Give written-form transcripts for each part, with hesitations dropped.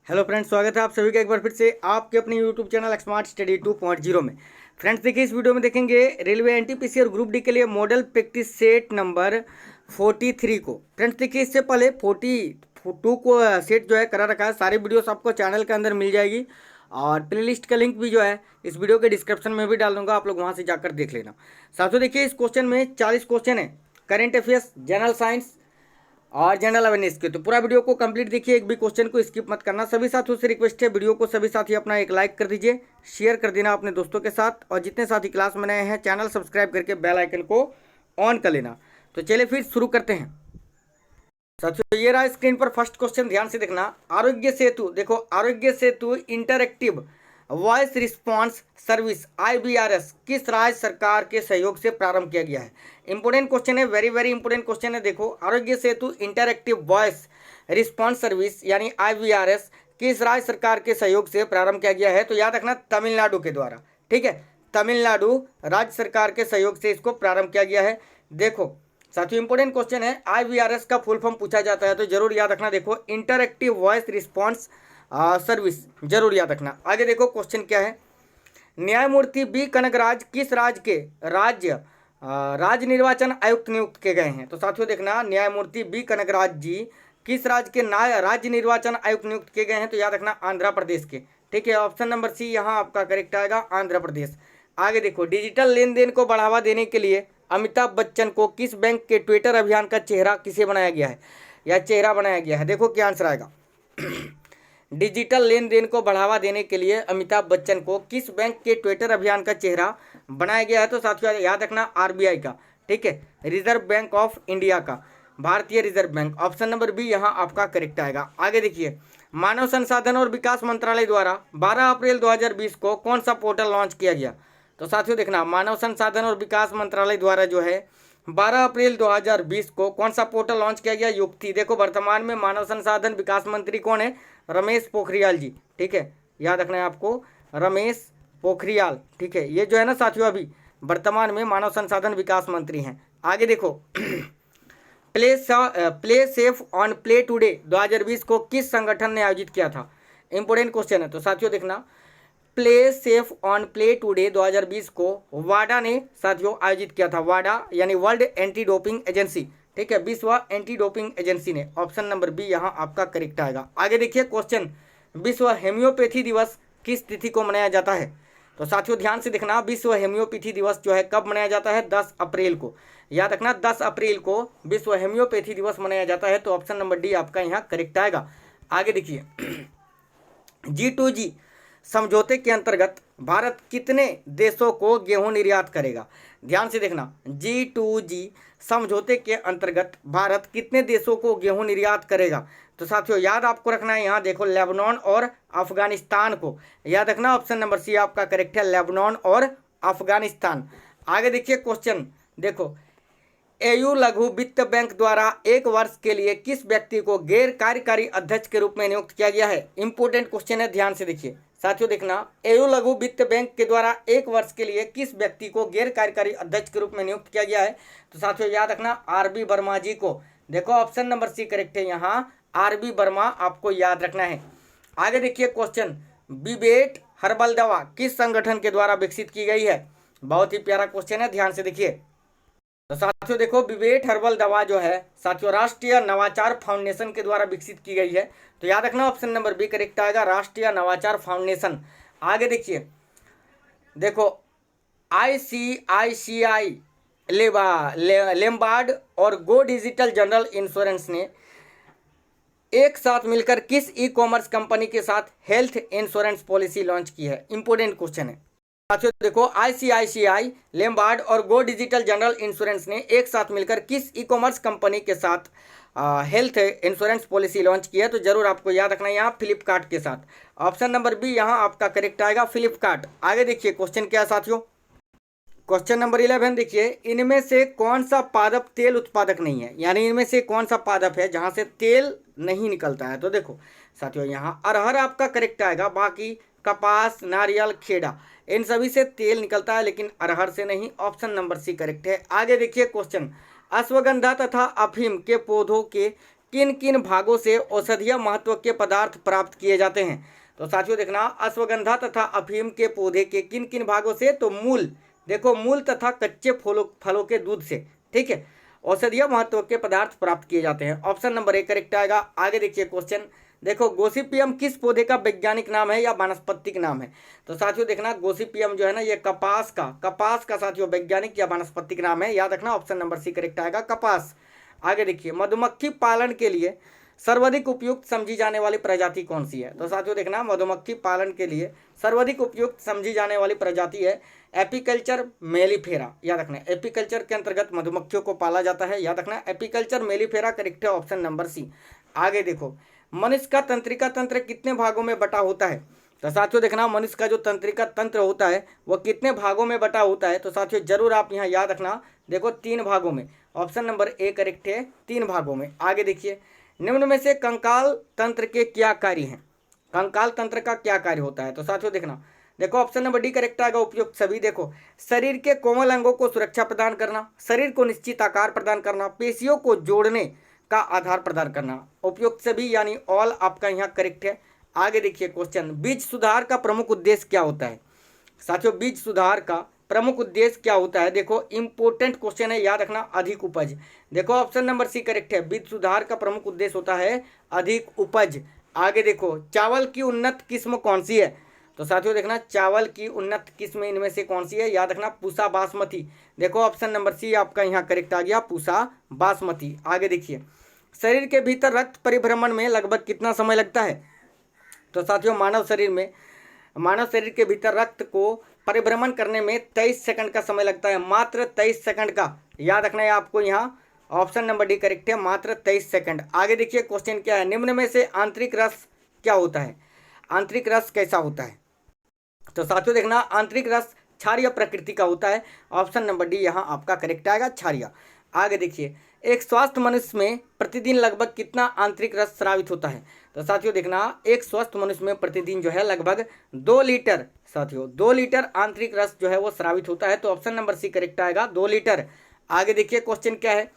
Hello friends, स्वागत है आप सभी का एक बार फिर से आपके अपने यूट्यूब चैनल स्मार्ट स्टडी 2.0 में। फ्रेंड्स देखिए, इस वीडियो में देखेंगे रेलवे एनटीपीसी और ग्रुप डी के लिए मॉडल प्रैक्टिस सेट नंबर 43 को। फ्रेंड्स देखिए, इससे पहले 42 को सेट जो है करा रखा है। सारी वीडियोस आपको चैनल के अंदर मिल जाएगी और प्लेलिस्ट का लिंक भी जो है इस वीडियो के डिस्क्रिप्शन में भी डाल दूंगा, आप लोग वहाँ से जाकर देख लेना। साथियों देखिए, इस क्वेश्चन में 40 क्वेश्चन है, करेंट अफेयर्स, जनरल साइंस और जनरल अवेयरनेस के। तो पूरा वीडियो को कंप्लीट देखिए, एक भी क्वेश्चन को स्किप मत करना। सभी साथियों से रिक्वेस्ट है, वीडियो को सभी साथी अपना एक लाइक कर दीजिए, शेयर कर देना अपने दोस्तों के साथ, और जितने साथी क्लास में नए हैं चैनल सब्सक्राइब करके बेल आइकन को ऑन कर लेना। तो चलिए फिर शुरू करते हैं। साथियों ये रहा स्क्रीन पर फर्स्ट क्वेश्चन, ध्यान से देखना। आरोग्य सेतु, देखो Aarogya Setu interactive voice response service IVRS किस राज्य सरकार के सहयोग से प्रारंभ किया गया है। इंपोर्टेंट क्वेश्चन है, वेरी वेरी इंपोर्टेंट क्वेश्चन है। देखो, Aarogya Setu interactive voice response service यानी IVRS किस राज्य सरकार के सहयोग से प्रारंभ किया गया है। तो याद रखना, तमिलनाडु के द्वारा। ठीक है, तमिलनाडु राज्य सरकार के सहयोग से इसको प्रारंभ किया गया है। देखो साथियों, इंपोर्टेंट क्वेश्चन है, IVRS का फुल फॉर्म पूछा जाता है तो जरूर याद रखना। देखो, इंटरएक्टिव वॉइस रिस्पॉन्स सर्विस, जरूर याद रखना। आगे देखो क्वेश्चन क्या है। न्यायमूर्ति बी कनगराज किस राज्य के राज्य निर्वाचन आयुक्त नियुक्त किए गए हैं। तो साथियों देखना, न्यायमूर्ति बी कनगराज जी किस राज्य के राज्य निर्वाचन आयुक्त नियुक्त किए गए हैं। तो याद रखना, आंध्र प्रदेश के। ठीक है, ऑप्शन नंबर सी यहाँ आपका करेक्ट आएगा, आंध्र प्रदेश। आगे देखो, डिजिटल लेन देन को बढ़ावा देने के लिए अमिताभ बच्चन को किस बैंक के ट्विटर अभियान का चेहरा किसे बनाया गया है या चेहरा बनाया गया है। देखो क्या आंसर आएगा। डिजिटल लेन देन को बढ़ावा देने के लिए अमिताभ बच्चन को किस बैंक के ट्विटर अभियान का चेहरा बनाया गया है। तो साथियों याद रखना, RBI का। ठीक है, रिजर्व बैंक ऑफ इंडिया का, भारतीय reserve bank. Option number B यहाँ आपका करेक्ट आएगा। आगे देखिए, मानव संसाधन और विकास मंत्रालय द्वारा 12 अप्रैल 2020 को कौन सा पोर्टल लॉन्च किया गया। तो साथियों देखना, मानव संसाधन और विकास मंत्रालय द्वारा जो है 12 अप्रैल 2020 को कौन सा पोर्टल लॉन्च किया गया, युक्ति। देखो, वर्तमान में मानव संसाधन विकास मंत्री कौन है, रमेश पोखरियाल जी। ठीक है, याद रखना है आपको, रमेश पोखरियाल। ठीक है, ये जो है ना साथियों अभी वर्तमान में मानव संसाधन विकास मंत्री हैं। आगे देखो, play safe on play today 2020 को किस संगठन ने आयोजित किया था। इंपोर्टेंट क्वेश्चन है। तो साथियों देखना, play safe on play today 2020 को वाडा ने साथियों आयोजित किया था। वाडा यानी वर्ल्ड एंटी डोपिंग एजेंसी। ठीक है, विश्व एंटी डोपिंग एजेंसी ने। ऑप्शन नंबर बी यहाँ आपका करेक्ट आएगा। आगे देखिए क्वेश्चन, विश्व हेम्योपैथी दिवस किस तिथि को मनाया जाता है। तो साथियों ध्यान से देखना, विश्व हेम्योपैथी दिवस जो है कब मनाया जाता है, 10 अप्रैल को। याद रखना, 10 अप्रैल को विश्व हेम्योपैथी दिवस मनाया जाता है। तो ऑप्शन नंबर डी आपका यहाँ करेक्ट आएगा। आगे देखिए, G2G समझौते के अंतर्गत भारत कितने देशों को गेहूं निर्यात करेगा। ध्यान से देखना, G2G समझौते के अंतर्गत भारत कितने देशों को गेहूं निर्यात करेगा। तो साथियों याद आपको रखना है, यहाँ देखो लेबनान और अफगानिस्तान को। याद रखना, ऑप्शन नंबर सी आपका करेक्ट है, लेबनान और अफगानिस्तान। आगे देखिए क्वेश्चन, देखो AU लघु वित्त बैंक द्वारा 1 वर्ष के लिए किस व्यक्ति को गैर कार्यकारी अध्यक्ष के रूप में नियुक्त किया गया है। इंपोर्टेंट क्वेश्चन है, ध्यान से देखिए। साथियों देखना, AU लघु वित्त बैंक के द्वारा 1 वर्ष के लिए किस व्यक्ति को गैर कार्यकारी अध्यक्ष के रूप में नियुक्त किया गया है। तो साथियों याद रखना, RB वर्मा जी को। देखो ऑप्शन नंबर सी करेक्ट है, यहाँ RB वर्मा आपको याद रखना है। आगे देखिए क्वेश्चन, विवेट हर्बल दवा किस संगठन के द्वारा विकसित की गई है। बहुत ही प्यारा क्वेश्चन है, ध्यान से देखिए। तो साथियों देखो, विवेट हर्बल दवा जो है साथियों राष्ट्रीय नवाचार फाउंडेशन के द्वारा विकसित की गई है। तो याद रखना, ऑप्शन नंबर बी करेक्ट आएगा, राष्ट्रीय नवाचार फाउंडेशन। आगे देखिए, देखो ICICI लेम्बार्ड और गो डिजिटल जनरल इंश्योरेंस ने एक साथ मिलकर किस ई-कॉमर्स कंपनी के साथ हेल्थ इंश्योरेंस पॉलिसी लॉन्च की है। इंपोर्टेंट क्वेश्चन है साथियों। देखो, ICICI लेम्बार्ड और गो डिजिटल जनरल इंश्योरेंस ने एक साथ मिलकर किस ई-कॉमर्स कंपनी के साथ हेल्थ इंश्योरेंस पॉलिसी लॉन्च की है। तो जरूर आपको याद रखना है, यहाँ फ्लिपकार्ट के साथ। ऑप्शन नंबर बी यहाँ आपका करेक्ट आएगा, फ्लिपकार्ट। आगे देखिए क्वेश्चन क्या है साथियों, क्वेश्चन नंबर 11 देखिए, इनमें से कौन सा पादप तेल उत्पादक नहीं है, यानी इनमें से कौन सा पादप है जहां से तेल नहीं निकलता है। तो देखो साथियों, यहाँ अरहर आपका करेक्ट आएगा, बाकी कपास, नारियल, खेड़ा इन सभी से तेल निकलता है, लेकिन अरहर से नहीं। ऑप्शन नंबर सी करेक्ट है। आगे देखिए क्वेश्चन, अश्वगंधा तथा अफीम के पौधों के किन किन भागों से औषधीय महत्व के पदार्थ प्राप्त किए जाते हैं? तो साथियों देखना, अश्वगंधा तथा अफीम के पौधे के किन किन भागों से? तो मूल, देखो मूल तथा कच्चे फलों के दूध से, ठीक है, औषधीय महत्व के पदार्थ प्राप्त किए जाते हैं। ऑप्शन नंबर ए करेक्ट आएगा। आगे देखिए क्वेश्चन, देखो गोसिपियम किस पौधे का वैज्ञानिक नाम है या वानस्पतिक नाम है? तो साथियों देखना, गोसिपियम जो है ना, ये कपास का साथियों वैज्ञानिक या वानस्पतिक नाम है, याद रखना। ऑप्शन नंबर सी करेक्ट आएगा, कपास। आगे देखिए, मधुमक्खी पालन के लिए सर्वाधिक उपयुक्त समझी जाने वाली प्रजाति कौन सी है? तो साथियों देखना, मधुमक्खी पालन के लिए सर्वाधिक उपयुक्त समझी जाने वाली प्रजाति है एपीकल्चर मेलिफेरा, याद रखना। एपीकल्चर के अंतर्गत मधुमक्खियों को पाला जाता है, याद रखना, एपीकल्चर मेलिफेरा करेक्ट है, ऑप्शन नंबर सी। आगे देखो, मनुष्य का तंत्रिका तंत्र कितने भागों में बटा होता है? तो साथियों देखना, मनुष्य का जो तंत्रिका तंत्र होता है वह कितने भागों में बटा होता है? तो साथियों जरूर आप यहाँ याद रखना, देखो 3 भागों में। ऑप्शन नंबर ए करेक्ट है, 3 भागों में। आगे देखिए, निम्न में से कंकाल तंत्र के क्या कार्य हैं? कंकाल तंत्र का क्या कार्य होता है? तो साथियों देखना, देखो ऑप्शन नंबर डी करेक्ट आएगा, उपयुक्त सभी। देखो, शरीर के कोमल अंगों को सुरक्षा प्रदान करना, शरीर को निश्चित आकार प्रदान करना, पेशियों को जोड़ने का आधार प्रदान करना, उपयुक्त सभी यानी ऑल आपका यहाँ करेक्ट है। आगे देखिए क्वेश्चन, बीज सुधार का प्रमुख उद्देश्य क्या होता है? साथियों बीज सुधार का प्रमुख उद्देश्य क्या होता है? देखो इंपॉर्टेंट क्वेश्चन है, याद रखना, अधिक उपज। देखो ऑप्शन नंबर सी करेक्ट है, बीज सुधार का प्रमुख उद्देश्य होता है अधिक उपज। आगे देखो, चावल की उन्नत किस्म कौन सी है? तो साथियों देखना, चावल की उन्नत किस्म इनमें से कौन सी है? याद रखना, पूसा बासमती। देखो ऑप्शन नंबर सी आपका यहाँ करेक्ट आ गया, पूसा बासमती। आगे देखिए, शरीर के भीतर रक्त परिभ्रमण में लगभग कितना समय लगता है? तो साथियों मानव शरीर के भीतर रक्त को परिभ्रमण करने में 23 सेकंड का समय लगता है, मात्र 23 सेकंड का। याद रखना है आपको यहाँ, ऑप्शन नंबर डी करेक्ट है, मात्र 23 सेकंड। आगे देखिए क्वेश्चन क्या है, निम्न में से आंतरिक रस क्या होता है? आंतरिक रस कैसा होता है? तो साथियों देखना, आंतरिक रस क्षारीय प्रकृति का होता है, ऑप्शन नंबर डी यहाँ आपका करेक्ट आएगा, क्षारीय। आगे देखिए, एक स्वस्थ मनुष्य में प्रतिदिन लगभग कितना आंतरिक रस स्रावित होता है? तो साथियों देखना, एक स्वस्थ मनुष्य में प्रतिदिन जो है लगभग 2 लीटर, साथियों 2 लीटर आंतरिक रस जो है वो स्रावित होता है, तो ऑप्शन नंबर सी करेक्ट आएगा, 2 लीटर। आगे देखिए क्वेश्चन क्या है,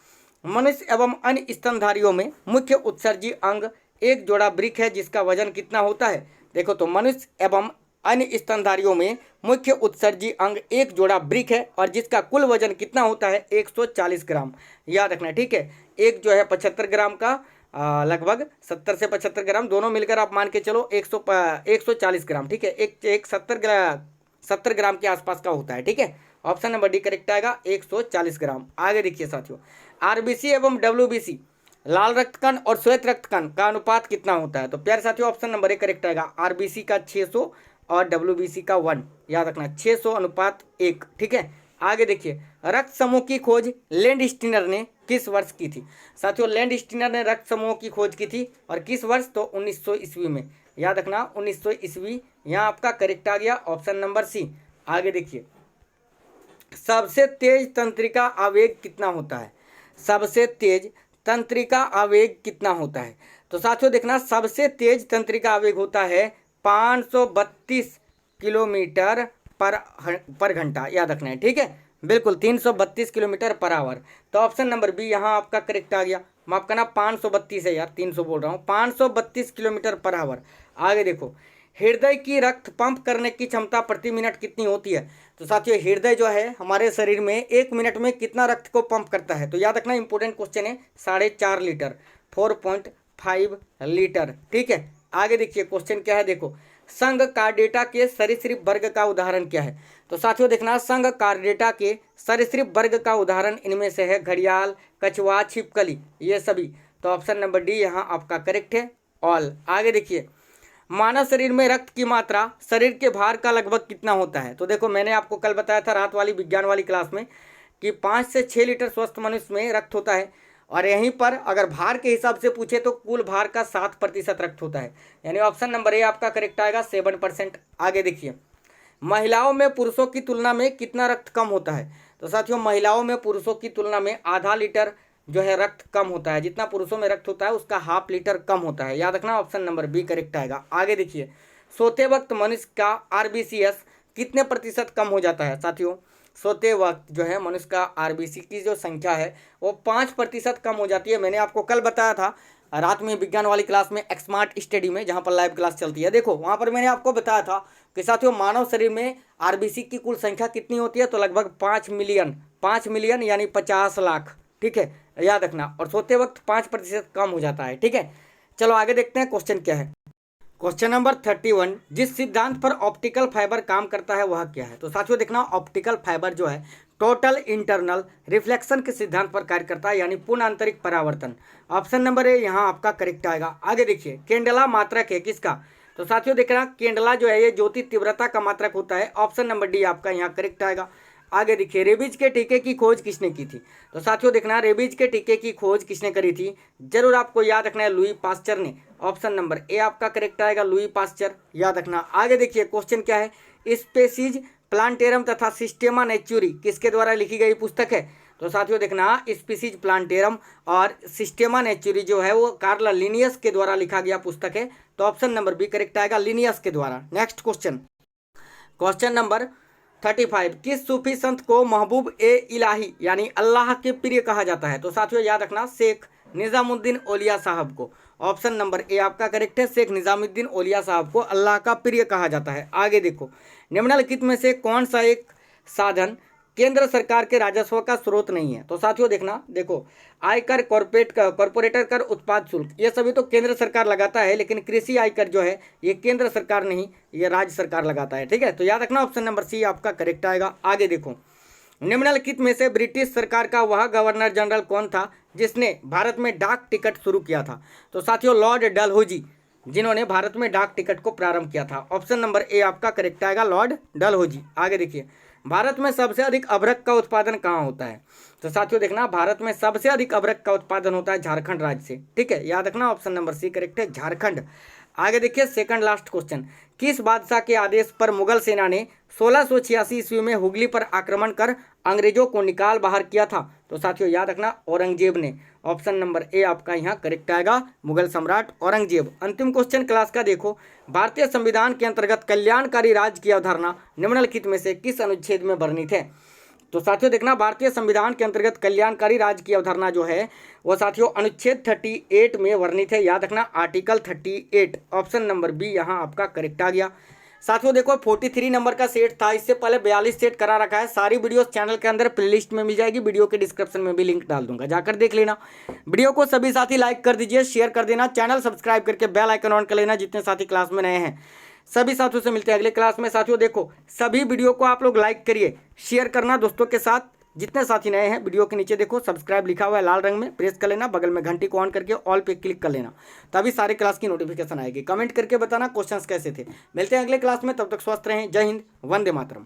मनुष्य एवं अन्य स्तनधारियों में मुख्य उत्सर्जी अंग एक जोड़ा वृक्क है जिसका वजन कितना होता है? देखो, तो मनुष्य एवं अन्य स्तनधारियों में मुख्य उत्सर्जी अंग एक जोड़ा वृक्क है और जिसका कुल वजन कितना होता है? 140 ग्राम। याद रखना, ठीक है, एक जो है 75 ग्राम का, लगभग 70 से 75 ग्राम, दोनों मिलकर आप मान के चलो 140 ग्राम, ठीक है, एक 70 ग्राम के आसपास का होता है, ठीक है। ऑप्शन नंबर डी करेक्ट आएगा, 140 ग्राम। आगे देखिए साथियों, आरबीसी एवं डब्ल्यूबीसी, लाल रक्त कण और श्वेत रक्त कण का अनुपात कितना होता है? तो प्यारे साथियों ऑप्शन नंबर ए करेक्ट आएगा, आरबीसी का 600 और डब्ल्यूबीसी का 1, याद रखना 600:1, ठीक है। आगे देखिए, रक्त समूह की खोज लैंडस्टीनर ने किस वर्ष की थी? साथियों लैंडस्टीनर ने रक्त समूह की खोज की थी और किस वर्ष? तो 1900 ईस्वी में, याद रखना 1900 ईस्वी, यहाँ आपका करेक्ट आ गया, ऑप्शन नंबर सी। आगे देखिए, सबसे तेज तंत्रिका आवेग कितना होता है? सबसे तेज तंत्रिका आवेग कितना होता है? तो साथियों देखना, सबसे तेज तंत्रिका आवेग होता है 532 किलोमीटर पर घंटा, याद रखना है, ठीक है, बिल्कुल 332 किलोमीटर पर आवर। तो ऑप्शन नंबर बी यहाँ आपका करेक्ट आ गया, माफ करना 532 है यार, 300 बोल रहा हूँ, 532 किलोमीटर पर आवर। आगे देखो, हृदय की रक्त पंप करने की क्षमता प्रति मिनट कितनी होती है? तो साथियों हृदय जो है हमारे शरीर में 1 मिनट में कितना रक्त को पंप करता है? तो याद रखना, इंपॉर्टेंट क्वेश्चन है, 4.5 लीटर, 4.5 लीटर, ठीक है। आगे देखिए क्वेश्चन क्या है, देखो, संघ कार्डेटा के सरीसृप वर्ग का उदाहरण क्या है? तो साथियों देखना, संघ कार्डेटा के सरीसृप वर्ग का उदाहरण इनमें से है घड़ियाल, कछुआ, छिपकली, ये सभी। तो ऑप्शन नंबर डी यहाँ आपका करेक्ट है, ऑल। आगे देखिए, मानव शरीर में रक्त की मात्रा शरीर के भार का लगभग कितना होता है? तो देखो, मैंने आपको कल बताया था रात वाली विज्ञान वाली क्लास में कि 5 से 6 लीटर स्वस्थ मनुष्य में रक्त होता है, और यहीं पर अगर भार के हिसाब से पूछे तो कुल भार का 7% रक्त होता है, यानी ऑप्शन नंबर ए आपका करेक्ट आएगा, 7%। आगे देखिए, महिलाओं में पुरुषों की तुलना में कितना रक्त कम होता है? तो साथियों महिलाओं में पुरुषों की तुलना में आधा लीटर जो है रक्त कम होता है, जितना पुरुषों में रक्त होता है उसका ½ लीटर कम होता है, याद रखना, ऑप्शन नंबर बी करेक्ट आएगा। आगे देखिए, सोते वक्त मनुष्य का आरबीसीएस कितने प्रतिशत कम हो जाता है? साथियों सोते वक्त जो है मनुष्य का आरबीसी की जो संख्या है वो 5% कम हो जाती है। मैंने आपको कल बताया था रात में विज्ञान वाली क्लास में स्मार्ट स्टडी में, जहाँ पर लाइव क्लास चलती है। देखो वहाँ पर मैंने आपको बताया था कि साथियों मानव शरीर में आरबीसी की कुल संख्या कितनी होती है, तो लगभग 5 मिलियन यानी 50 लाख। ठीक है, याद रखना। और सोते वक्त 5% कम हो जाता है। ठीक है, चलो आगे देखते हैं क्वेश्चन क्या है। क्वेश्चन नंबर 31, जिस सिद्धांत पर ऑप्टिकल फाइबर काम करता है वह क्या है। तो साथियों देखना, ऑप्टिकल फाइबर जो है टोटल इंटरनल रिफ्लेक्शन के सिद्धांत पर कार्य करता है, यानी पूर्ण आंतरिक परावर्तन। ऑप्शन नंबर ए यहाँ आपका करेक्ट आएगा। आगे देखिए, केंडला मात्रक है किसका। तो साथियों देखना, केंडला जो है ये ज्योति तीव्रता का मात्रक होता है। ऑप्शन नंबर डी आपका यहाँ करेक्ट आएगा। आगे देखिए, रेबीज के टीके की खोज किसने की थी। तो साथियों देखना, रेबीज के टीके की खोज किसने करी थी, जरूर आपको याद रखना है, लुई पास्चर ने। ऑप्शन नंबर ए आपका करेक्ट आएगा, लुई पास्चर, याद रखना। आगे देखिए क्वेश्चन क्या है, स्पेसीज प्लांटेरम तथा सिस्टेमा नेचुरी किसके द्वारा लिखी गई पुस्तक है। तो साथियों देखना, स्पीसीज प्लांटेरम और सिस्टेमा नेचुरी जो है वो कार्ल लिनियस के द्वारा लिखा गया पुस्तक है। तो ऑप्शन नंबर बी करेक्ट आएगा, लिनियस के द्वारा। नेक्स्ट क्वेश्चन, क्वेश्चन नंबर 35, किस सूफी संत को महबूब ए इलाही यानी अल्लाह के प्रिय कहा जाता है। तो साथियों याद रखना, शेख निजामुद्दीन औलिया साहब को। ऑप्शन नंबर ए आपका करेक्ट है, शेख निजामुद्दीन औलिया साहब को अल्लाह का प्रिय कहा जाता है। आगे देखो, निम्नलिखित में से कौन सा एक साधन केंद्र सरकार के राजस्व का स्रोत नहीं है। तो साथियों देखना, देखो आयकर, कॉर्पोरेटर कर, उत्पाद शुल्क, ये सभी तो केंद्र सरकार लगाता है, लेकिन कृषि आयकर जो है ये केंद्र सरकार नहीं, ये राज्य सरकार लगाता है। ठीक है, तो याद रखना ऑप्शन नंबर सी आपका करेक्ट आएगा। आगे देखो, निम्नलिखित में से ब्रिटिश सरकार का वह गवर्नर जनरल कौन था जिसने भारत में डाक टिकट शुरू किया था। तो साथियों लॉर्ड डलहौजी, जिन्होंने भारत में डाक टिकट को प्रारंभ किया था। ऑप्शन नंबर ए आपका करेक्ट आएगा, लॉर्ड डलहौजी। आगे देखिए, भारत में सबसे अधिक अभ्रक का उत्पादन कहाँ होता है। तो साथियों देखना, भारत में सबसे अधिक अभ्रक का उत्पादन होता है झारखंड राज्य से। ठीक है, याद रखना ऑप्शन नंबर सी करेक्ट है, झारखंड। आगे देखिए सेकंड लास्ट क्वेश्चन, किस बादशाह के आदेश पर मुगल सेना ने 1686 ईस्वी में हुगली पर आक्रमण कर अंग्रेजों को निकाल बाहर किया था। तो साथियों याद रखना, औरंगजेब ने। ऑप्शन नंबर ए आपका यहाँ करेक्ट आएगा, मुगल सम्राट औरंगजेब। अंतिम क्वेश्चन क्लास का देखो, भारतीय संविधान के अंतर्गत कल्याणकारी राज्य की अवधारणा निम्नलिखित में से किस अनुच्छेद में वर्णित है। तो साथियों देखना, भारतीय संविधान के अंतर्गत कल्याणकारी राज्य की अवधारणा जो है वो साथियों अनुच्छेद 38 में वर्णित है। याद रखना आर्टिकल 38। ऑप्शन नंबर बी यहाँ आपका करेक्ट आ गया। साथियों देखो 43 नंबर का सेट था, इससे पहले 42 सेट करा रखा है। सारी वीडियोस चैनल के अंदर प्लेलिस्ट में मिल जाएगी, वीडियो के डिस्क्रिप्शन में भी लिंक डाल दूंगा, जाकर देख लेना। वीडियो को सभी साथी लाइक कर दीजिए, शेयर कर देना, चैनल सब्सक्राइब करके बेल आइकन ऑन कर लेना जितने साथी क्लास में नए हैं। सभी साथियों से मिलते हैं अगले क्लास में। साथियों देखो सभी वीडियो को आप लोग लाइक करिए, शेयर करना दोस्तों के साथ। जितने साथी नए हैं वीडियो के नीचे देखो सब्सक्राइब लिखा हुआ है लाल रंग में, प्रेस कर लेना, बगल में घंटी को ऑन करके ऑल पे क्लिक कर लेना, तभी सारे क्लास की नोटिफिकेशन आएगी। कमेंट करके बताना क्वेश्चंस कैसे थे। मिलते हैं अगले क्लास में, तब तक स्वस्थ रहें। जय हिंद, वंदे मातरम।